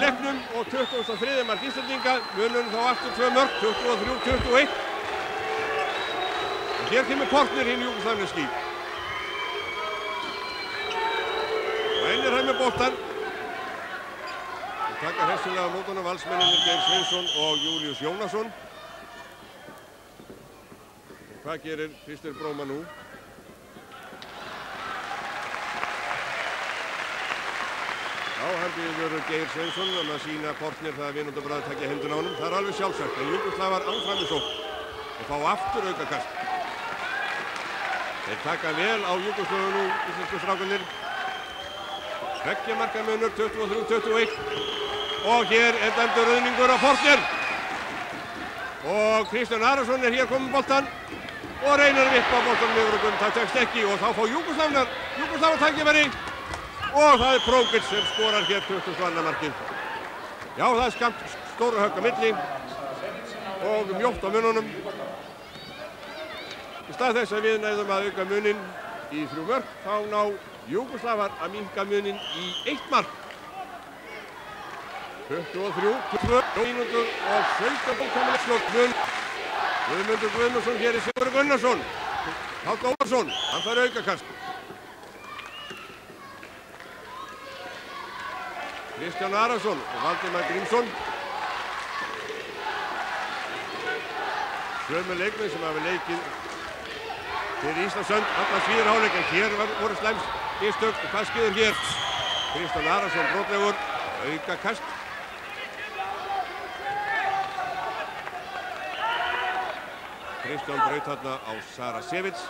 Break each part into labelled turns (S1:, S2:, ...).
S1: leiknum og 23. mark Íslendinga, munurinn þá aftur 2 mörk, 23-21. Og hér kemur Portner hinn júgóslavneski. Og Einir með boltan. Þeir taka hressilega á mótunum valsmennirnir Geir Sveinsson og Júlíus Jónasson. Og hvað gerir Krister Bróma nú? Já, hann býður Geir Sveinsson að sýna Portner það að vinundabrað takja hendun á honum. Það er alveg sjálfsagt, en Júgoslavar áfram í sókn og fá aftur aukakast. Þeir taka vel á Júgoslavu nú, íslensku strákarnir. 2 marka munur, 23-21. Og hér er dæmdur rauðningur á Portner. Og Kristján Arason er hér komið boltan og reynir að vippa boltanum yfir okkur. Það tekst ekki og þá fá Júgoslavar tækifæri. Og það er Prókic sem skorar hér 22. markið. Já, það er skamt stóru högg á milli og mjótt á mununum. Í stað þess að við næðum að auka munin í 3 mörk, þá ná Júgoslavar að minnka munin í 1 mark. 23-2 mínútur og 17 bókaminnslokk mun. Guðmundur Guðmundsson hér í Sigurður Gunnarsson. Páll Ólarsson, hann fær aukakast. Kristján Arason og Valdimar Grímsson. Sömu leikmenn sem hafa leikið fyrir Íslandssönd allan síður hálfleik, en hér voru slæms mistök. Og hvað skeður hér? Kristján Arason brotlegur, aukakast. Kristján braut þarna á Sarasevits.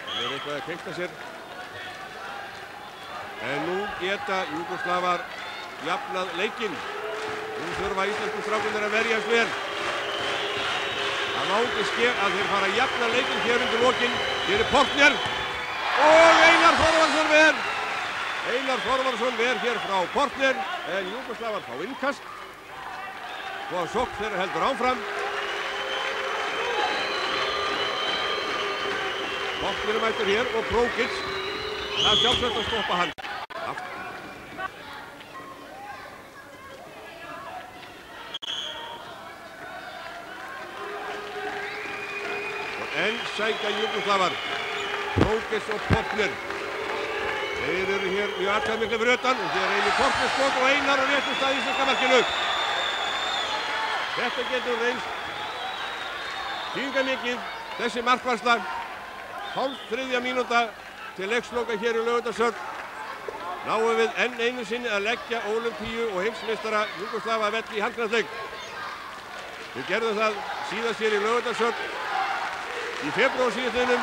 S1: Það er eitthvað að kveikta sér. En nú geta Júgoslavar jafnað leikinn. Nú þurfa íslensku strákarnir að verjast vel. Það má ekki ske að þeir fara að jafna leikinn hér undir lokinn. Hér er Portner og Einar Þorvaldsson ver. Einar Þorvaldsson ver hér frá Portner, en Júgoslavar fá innkast. Og að sókn þeirra heldur áfram. Portner er mættur hér og Prókic. Það er sjálfsagt að stoppa hann. En sækja Júgoslavar, Prókic og Portner. Þeir eru hér mjög atkvæðamiklir fyrir utan og hér reynir Portner skot og Einar á réttum stað í íslenska markinu. Þetta getur reynst þýðingarmikið, þessi markvarsla. Hálf 3. mínúta til leiksloka hér í Laugardalshöll. Náum við enn einu sinni að leggja Ólympíu og heimsmeistara Júgoslava velli í handknattleik. Við gerðum það síðast hér í Laugardalshöll í febrúar síðastliðnum.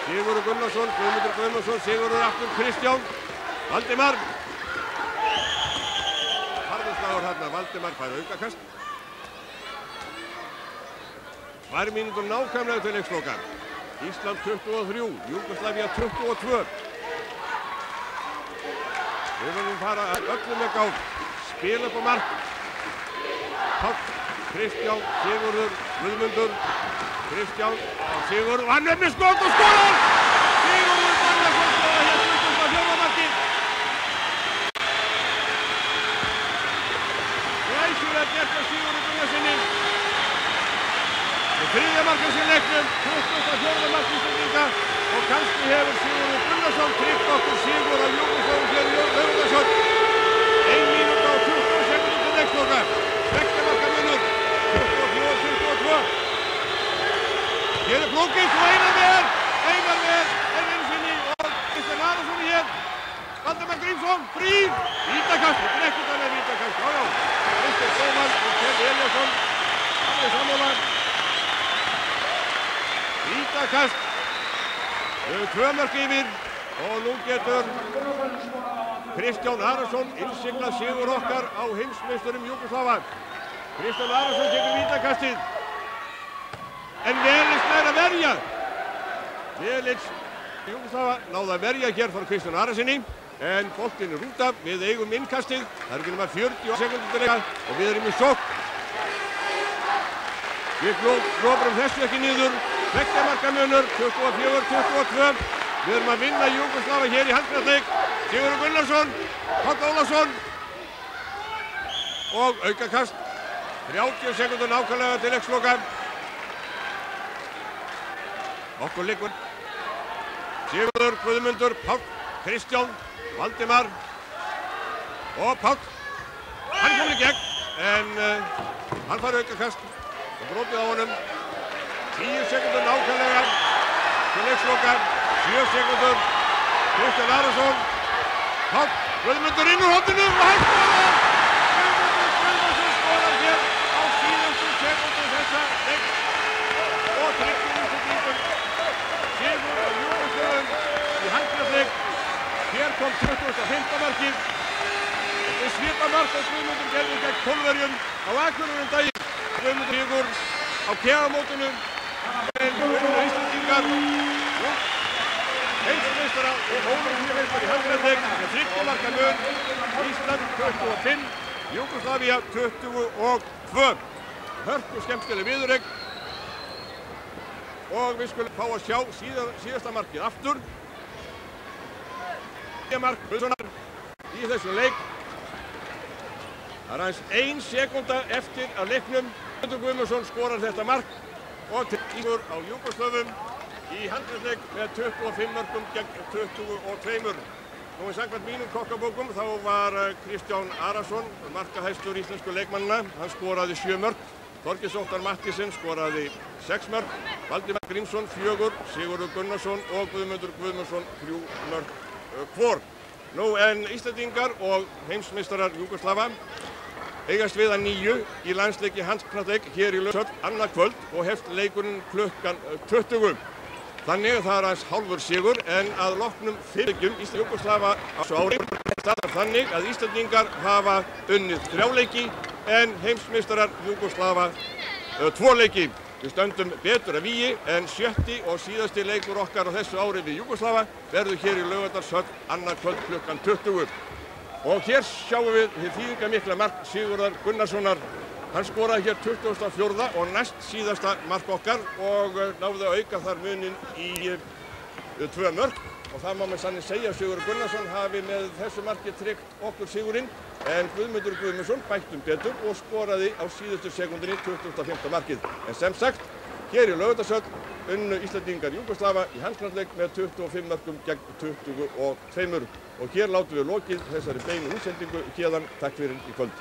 S1: Sigurður Gunnarsson, Guðmundur Guðmundsson, Sigurður aftur Kristján. Valdimar. Harðurslagur hérna, Valdimar fær aukakast. 2 mínútur nákvæmlega til leiksloka. Ísland 23, Júgoslavía 22. Við verðum fara öllum með gátt. Spila upp á mark. Páll, Kristján, Sigurður, Guðmundur. Kristján og Sigurður. Hann er með skot og skorar! Sigurður Gunnarsson skorar hér 24. markið. Glæsilega gert af Sigurður Gunnarssoni. Og 3. markið í leiknum, 24. markið Íslendinga og kannski hefur Sigurður Gunnarsson tryggt okkur sigur á Júgoslavum hér í Laugardalshöll. 1 mínúta og 20 sekúndur til leiksloka. 2 marka munur, 24-22. Hér er Prókic og Einar ver, enn einu sinni og Kristján Arason hér. Valdimar Grímsson, frí, vítakast, þetta er ekkert annað vítakast, já. Kristján Bróman og Kjell Elíasson, allir sammála. Vítakast, við höfum 2 mörk yfir og nú getur Kristján Arason innsiglað sigur okkar á heimsmeisturum Júgoslava. Kristján Arason tekur vítakastið, en Velits nær að verja. Velits Júgoslava náði að verja hér frá Kristján Arasoni, en boltinn er út af, við eigum innkastið. Það er ekki nema 40 sekúndur til leika og við erum í sókn. Við glóbrum þessu ekki niður. 2 marka munur, 24-22. Við erum að vinna Júgóslava hér í handknattleik. Sigurður Gunnarsson, Páll Ólafsson og aukakast. 30 sekúndur nákvæmlega til leiksloka. Okkur liggur. Sigurður, Guðmundur, Páll, Kristján, Valdimar og Páll. Hann kom í gegn en hann fær aukakast og brotið á honum. 10 sekúndur nákvæmlega til leiksloka. 7 sekúndur. Kristján Arason. Páll, Guðmundur inn úr horninu og hann skorar! Guðmundur skorar hér á síðustu sekúndu þessa leik og tryggir úrslitaleikinn. Sigur á Júgóslöfum í handknattleik. Hér kom 25. markið. Þetta er svipað mark og Guðmundur gerði gegn Pólverjum á Akureyri daginn. Guðmundur sigur á KEA-mótinu en Íslendingar heimsmeistara og ólympíumeistari í handknattleik með 30 marka mun. Ísland 25, Júgóslavía 22. Hörku skemmtileg viðureign og við skulum fá að sjá síðasta markið aftur. Mark Guðmundssonar í þessum leik. Það er aðeins 1 sekúnda eftir af leiknum. Guðmundsson skorar þetta mark og sigur á Júgóslöfum í handknattleik með 25 mörkum gegn 22. Nú samkvæmt mínum kokkabókum þá var Kristján Arason markahæstur íslensku leikmannina. Hann skoraði 7 mörk. Þorgils Óttar Matthísen skoraði 6 mörk. Valdimar Grímsson 4, Sigurður Gunnarsson og Guðmundur Guðmundsson 3 mörk hvor. Nú en Íslendingar og heimsmeistarar Júgóslava eigast við að nýju í landsleiki handknattleik hér í Laugardalshöll annað kvöld og hefst leikurinn klukkan 20. Þannig að það er aðeins hálfur sigur en að loknum fyrirleikjum Júgóslava á þessu ári staðar þannig að Íslendingar hafa unnið 3 leiki en heimsmeistarar Júgóslava 2 leiki. Við stöndum betur að vígi en 7. og síðasti leikur okkar á þessu ári við Júgóslava verður hér í Laugardalshöll annað kvöld klukkan 20. Og hér sjáum við hið þýðingarmikla mark Sigurðar Gunnarssonar. Hann skoraði hér 24. og næst síðasta mark okkar og náði að auka þar munin í 2 mörk. Og það má með sannir segja að Sigurður Gunnarsson hafi með þessu marki tryggt okkur sigurinn en Guðmundur Guðmundsson bættum betur og skoraði á síðustu sekúndunni 25. markið. En sem sagt, hér í Laugardalshöll unnu Íslendingar Júgóslava í handknattleik með 25 mörkum gegn 22. Og hér látum við lokið þessari beinu útsendingu héðan. Takk fyrir í kvöld.